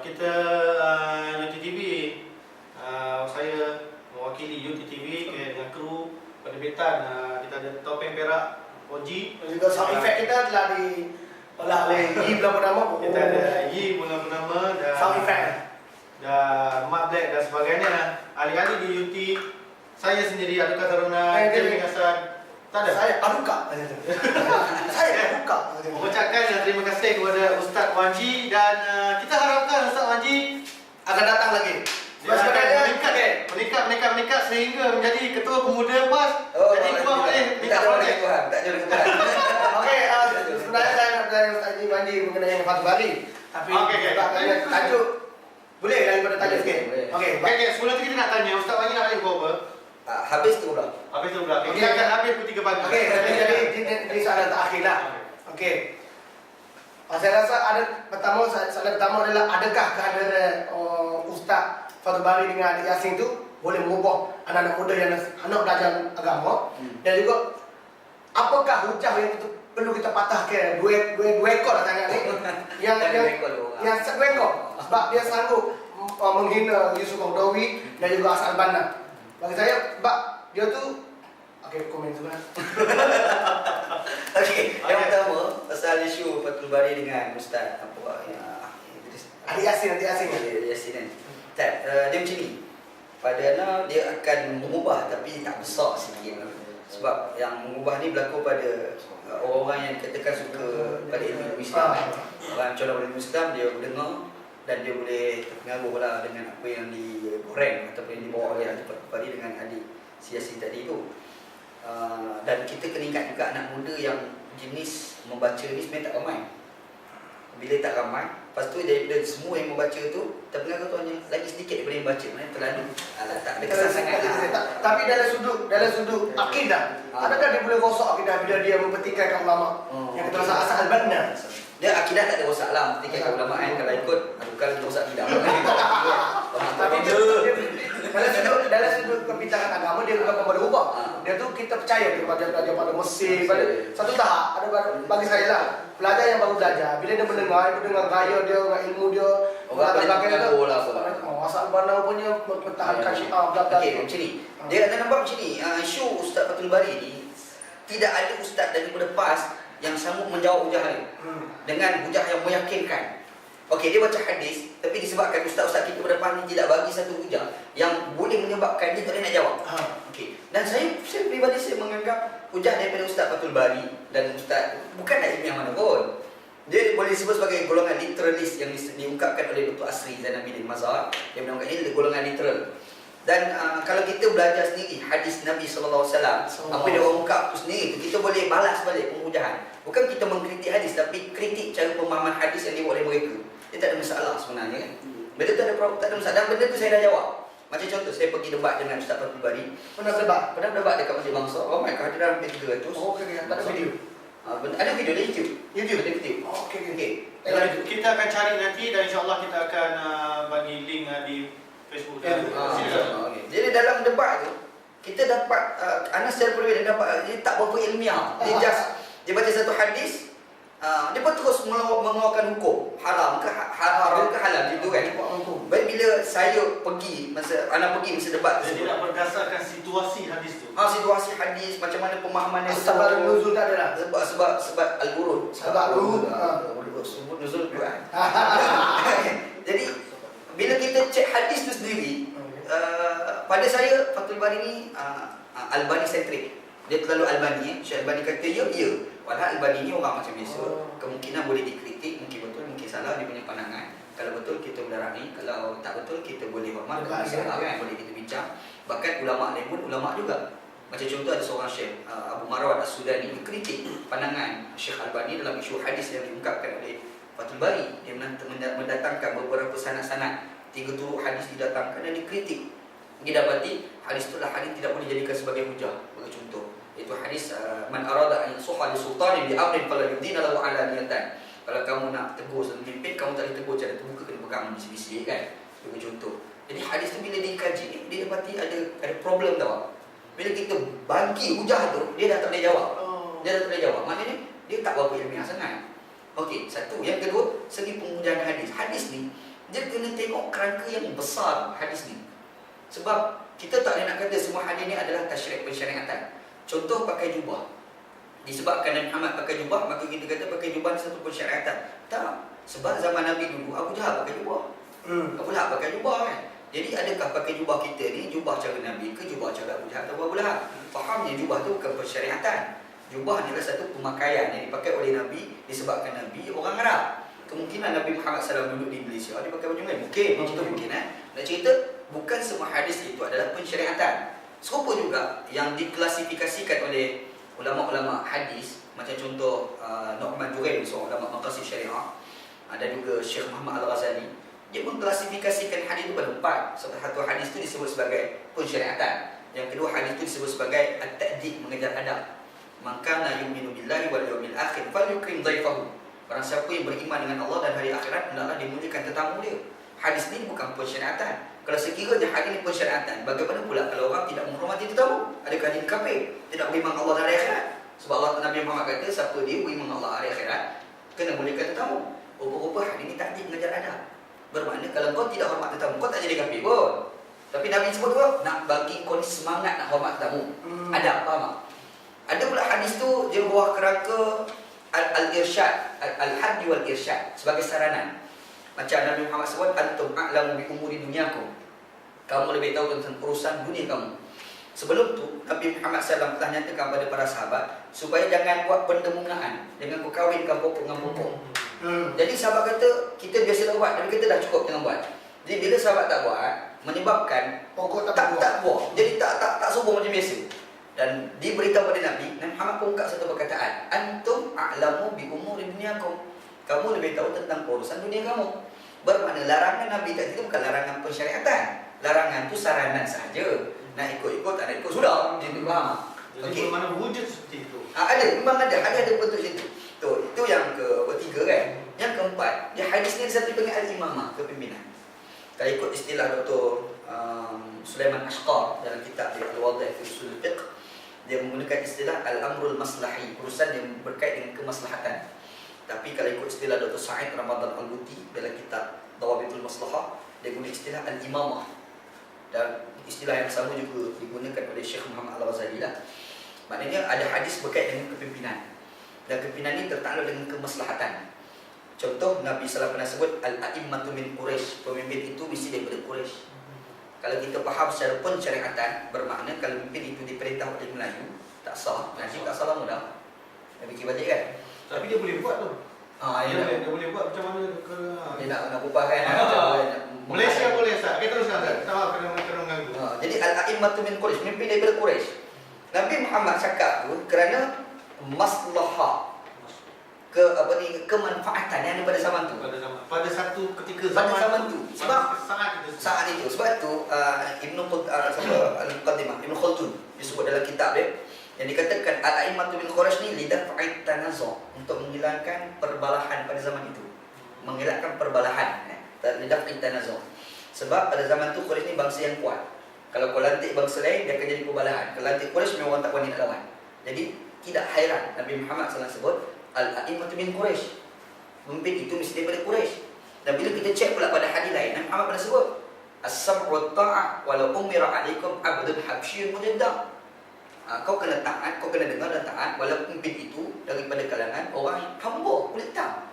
Kita UTTV, saya mewakili UTTV dengan kru penerbitan. Kita ada topeng perak Oji. Juga sound effect kita telah diolah oleh Yi bulan purnama. Kita ada Yi bulan purnama dan sound effect dan Mat Black dan sebagainya. Alih-alih di UT saya sendiri Aduka Taruna Jamil Hasan. Tak ada. Saya Aduka. Saya Aduka. Mengucapkan terima kasih kepada Ustaz Wanji dan kita harapkan Ustaz Wanji Akan datang lagi. dia akan meningkat sehingga menjadi ketua pemuda PAS. Jadi tuan boleh minta projek. Tak jual Tuhan. Okey, sebenarnya saya nak bertanya Ustaz Haji Mandi mengenai yang Fathul Bari. Tapi tajuk boleh daripada tajuk sikit. Okey, Sebelum tu kita nak tanya Ustaz Wanji nak tanya apa? Habis tu pula. Habis tu pula. Kita akan habis pukul 3 pagi. Okey, jadi soalan terakhir lah. Okey. Saya rasa ada soalan pertama adalah adakah kehadiran Ustaz Fathul Bari dengan adik Yasin tu boleh mengubah anak-anak muda yang nak belajar agama dan juga apakah hujah yang itu perlu kita patahkan dua ekor lah tangan ni yang dua ekor sebab dia sanggup menghina Yusuf Qaradawi dan juga Hassan Al-Banna. Bagi saya sebab dia tu komen sebenarnya. Okey, yang pertama pasal isu Fathul Bari dengan Ustaz Adik Yasin Yasin kan. Dia macam ni. Pada Ana dia akan mengubah tapi tak besar sikit. Sebab yang mengubah ni berlaku pada orang-orang yang katakan suka pada ilmu Islam. Orang contoh pada ilmu Islam dia dengar dan dia boleh terpengaruh lah dengan apa yang digoreng ataupun yang dibawa oleh Fathul Bari dengan adik si Yasin tadi tu. Dan kita kena ingat juga anak muda yang jenis membaca ni sebenarnya tak ramai. Bila tak ramai, lepas tu daripada semua yang membaca tu terpengaruh tu hanya lagi sedikit daripada yang baca. Maknanya terlalu tak ada kesan sangat lah. Tapi dalam sudut akidah, adakah dia boleh rosak akidah bila dia mempertikaikan ulama yang kita rasa Hassan Al-Banna? Dia akidah tak ada rosak lah, mempertikaikan ulama kan. Kalau ikut, bukan lagi rosak akidah. Tapi dalam sudut kebincangan agama dia bukan boleh ubah. Dia tu kita percaya dia belajar pada Mesir, pada satu tahap. Ada bagi saya lah, pelajar yang baru belajar bila dia mendengar gaya dia, dengan ilmu dia, orang boleh terpengaruh lah. Hassan Al-Banna punya mempertahankan Syiah Okey, macam ni. Dia ada nampak macam ni, isu Ustaz Fathul Bari ni tidak ada ustaz daripada PAS yang sanggup menjawab hujah dia dengan hujah yang meyakinkan. Okey, dia baca hadis tapi disebabkan ustaz-ustaz kita pada PAS ni tidak bagi satu hujah yang boleh menyebabkan dia tak boleh nak jawab. Okey. Dan saya pribadi saya menganggap hujah daripada Ustaz Fathul Bari dan ustaz bukanlah ilmiah mana pun. Dia boleh disebut sebagai golongan literalis yang diungkapkan oleh Dr. Asri Zainabi bin Mazhar. Dia menamakan ini golongan literal. Dan kalau kita belajar sendiri hadis Nabi SAW, apa dia orang ungkap tu sendiri, kita boleh balas balik penghujahan. Bukan kita mengkritik hadis, tapi kritik cara pemahaman hadis yang dibuat oleh mereka. Dia tak ada masalah sebenarnya kan. Benda tu tak ada masalah. Dan benda tu saya dah jawab. Macam contoh, saya pergi debat dengan Ustaz Fathul Bari. Pernah debat dekat Masjid Bangsa. Ramai kehadiran hampir 300. Okey, tak ada video. Ada video di YouTube. Ada video. Okey. Kita akan cari nanti dan insya-Allah kita akan bagi link di Facebook dan Jadi dalam debat tu kita dapat Anas secara peribadi dapat dia tak berapa ilmiah. Dia baca satu hadis, dia pun terus mengeluarkan hukum haram ke halal gitu kan. Baik bila saya pergi masa debat tu, jadi tidak berdasarkan situasi hadis tu. Situasi hadis macam mana pemahaman dia. Sebab nuzul tak ada lah. Sebab al-burud. Sebut nuzul Quran. Jadi bila kita cek hadis tu sendiri, pada saya Fathul Bari ni Albani sentrik. Dia terlalu Albani. Syekh Albani kata ya. Padahal Albani ni orang macam biasa. Kemungkinan boleh dikritik, mungkin betul, mungkin salah dia punya pandangan. Kalau betul kita menerangi, kalau tak betul kita boleh hormat, boleh kita bincang. Bahkan ulama lain pun ulama juga. Macam contoh ada seorang Syekh Abu Marwan As-Sudani mengkritik pandangan Syekh Albani dalam isu hadis yang diungkapkan oleh Fathul Bari. Dia mendatangkan beberapa sanad-sanad 3 turuk hadis didatangkan dan dikritik. Dia dapati hadis itulah hadis tidak boleh dijadikan sebagai hujah. Bagi contoh, itu hadis man arada an yasuha li sultanin bi amrin fala yudina lahu ala niyatan. Kalau kamu nak tegur seorang pemimpin, kamu tak boleh tegur cara terbuka, kena pegang bisik-bisik kan. Bagi contoh. Jadi hadis tu bila dikaji, dia dapati ada problem tau. Bila kita bagi hujah tu, dia dah tak boleh jawab. Maknanya dia tak berapa ilmiah sangat. Okey, satu. Yang kedua, segi penghujahan hadis. Hadis ni dia tengok kerangka yang besar hadis ni. Sebab kita tak boleh nak kata semua hadis ni adalah tasyri' pensyariatan. Contoh pakai jubah. Disebabkan Nabi Muhammad pakai jubah, maka kita kata pakai jubah ni satu pensyariatan. Tak. Sebab zaman Nabi dulu Abu Jahal pakai jubah. Abu Lahab pakai jubah kan. Jadi adakah pakai jubah kita ni jubah cara Nabi ke jubah cara Abu Jahal atau Abu Lahab? Fahamnya jubah tu bukan pensyariatan. Jubah adalah satu pemakaian yang dipakai oleh Nabi disebabkan Nabi orang Arab. Kemungkinan Nabi Muhammad SAW duduk di Malaysia dia pakai baju lain. Mungkin, cerita mungkin Nak cerita bukan semua hadis itu adalah pensyariatan. Serupa juga yang diklasifikasikan oleh ulama-ulama hadis, macam contoh Nu'man Juraim, seorang ulama maqasid syariah. Ada juga Syekh Muhammad Al-Ghazali. Dia mengklasifikasikan hadis itu pada 4. Satu hadis itu disebut sebagai pensyariatan. Yang kedua hadis itu disebut sebagai at-ta'dib, mengejar adab. Maka la yu'minu billahi wal yawmil akhir falyukrim dhaifahu. Barang siapa yang beriman dengan Allah dan hari akhirat, hendaklah dimuliakan tetamu dia. Hadis ini bukan pensyariatan. Kalau sekiranya hadis ini pensyariatan, bagaimana pula kalau orang tidak menghormati tetamu? Adakah dia kafir? Tidak beriman Allah dan hari akhirat? Sebab Allah Nabi Muhammad kata, siapa dia beriman Allah hari akhirat, kena muliakan tetamu. Rupa-rupa hadis ini ta'dib, mengejar adab. Bermakna kalau kau tidak hormat tetamu, kau tak jadi kafir pun. Tapi Nabi sebut tu nak bagi kau ni semangat nak hormat tetamu. Adab, faham tak? Ada pula hadis tu dia bawah kerangka al-irsyad, al-hadd wal irsyad sebagai saranan. Macam Nabi Muhammad sebut, antum a'lamu bi umuri dunyakum. Kamu lebih tahu tentang urusan dunia kamu. Sebelum tu Nabi Muhammad SAW telah nyatakan kepada para sahabat supaya jangan buat pendemungaan dengan berkahwinkan pokok dengan pokok. Jadi sahabat kata kita biasa dah buat, tapi kita dah cukup dengan buat. Jadi bila sahabat tak buat, menyebabkan Pokok tak buah. Jadi tak subur macam biasa. Dan diberitahu pada Nabi Muhammad pun ungkap satu perkataan, antum a'lamu bi umuri dunyakum. Kamu lebih tahu tentang urusan dunia kamu. Bermakna larangan Nabi tadi itu bukan larangan pensyariatan. Larangan tu saranan sahaja. Nak ikut-ikut tak nak ikut sudah. Jadi faham? Jadi mana wujud seperti itu? Ada, memang ada bentuk situ. Itu yang ketiga kan. Yang keempat, dia hadis ni ada satu panggil al-imamah, kepimpinan. Kalau ikut istilah Dr. Sulaiman Ashqar dalam kitab dia Al-Wadih fi Usul Fiqh, dia menggunakan istilah al-amrul maslahi, urusan yang berkait dengan kemaslahatan. Tapi kalau ikut istilah Dr. Sa'id Ramadan Al-Buti dalam kitab Dawabitul Maslahah, dia guna istilah al-imamah. Dan istilah yang sama juga digunakan oleh Syekh Muhammad Al-Ghazali lah. Maknanya ada hadis berkait dengan kepimpinan. Dan kepimpinan ini tertakluk dengan kemaslahatan. Contoh Nabi SAW pernah sebut al-a'immatu min Quraisy, pemimpin itu mesti daripada Quraisy. Kalau kita faham secara pensyariatan, bermakna kalau pemimpin itu diperintah oleh Melayu, tak sah. Najib tak salah mudah. Nabi fikir balik kan? Tapi dia boleh buat tu. Dia boleh buat macam mana ke? Dia nak ubah kan? Malaysia boleh tak? Kita teruskan tak? Tak kena mengganggu. Jadi al-a'immatu min Quraisy, pemimpin daripada Quraisy. Nabi Muhammad cakap tu kerana maslahah, kemanfaatan yang ada pada zaman tu. Pada satu ketika zaman tu. Sebab saat itu. Sebab tu Ibn Khaldun disebut dalam kitab dia yang dikatakan al-a'immatu min Quraisy ni lidaf'it tanazu', untuk menghilangkan perbalahan pada zaman itu. Menghilangkan perbalahan, lidaf'it tanazu'. Sebab pada zaman tu Quraisy ni bangsa yang kuat. Kalau kau lantik bangsa lain, dia akan jadi perbalahan. Kalau lantik Quraisy, memang orang tak berani nak lawan. Jadi tidak hairan Nabi Muhammad SAW sebut al-a'immatu min Quraisy, pemimpin itu mesti daripada Quraisy. Dan bila kita cek pula pada hadis lain, Nabi Muhammad pernah sebut as-sam'u ta'ah walau umira 'alaikum 'abdun habsyiyyun mujaddad. Kau kena taat, kau kena dengar dan taat walaupun pemimpin itu daripada kalangan orang hamba kulit hitam.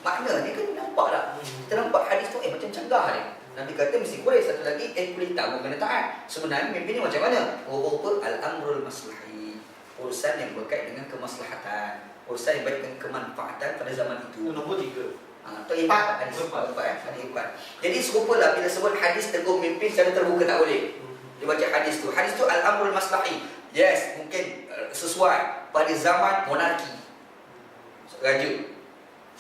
Maknanya kan nampak tak? Kita nampak hadis tu macam canggah dia. Nabi kata mesti Quraisy, satu lagi kulit hitam kau kena taat. Sebenarnya pemimpin ni macam mana? Rupa al-amrul maslahi, urusan yang berkait dengan kemaslahatan, urusan yang berkait dengan kemanfaatan pada zaman itu. Nombor 3. Empat. Jadi serupalah bila sebut hadis tegur pemimpin secara terbuka tak boleh. Dia baca hadis tu. Hadis tu al-amrul maslahi. Yes, mungkin sesuai pada zaman monarki, raja.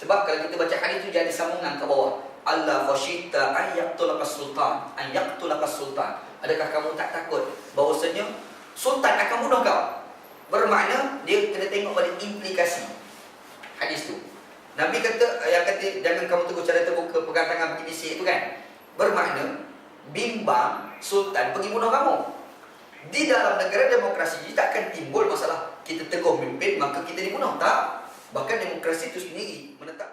Sebab kalau kita baca hadis tu jadi sambungan ke bawah. Allah khashita an yaqtulakas sultan. Adakah kamu tak takut bahawasanya sultan akan bunuh kau? Bermakna dia kena tengok pada implikasi hadis tu. Nabi kata jangan kamu tegur cara terbuka pegang tangan pergi bisik tu kan. Bermakna bimbang sultan pergi bunuh kamu. Di dalam negara demokrasi tak akan timbul masalah kita tegur pemimpin maka kita dibunuh, tak. Bahkan demokrasi itu sendiri menetap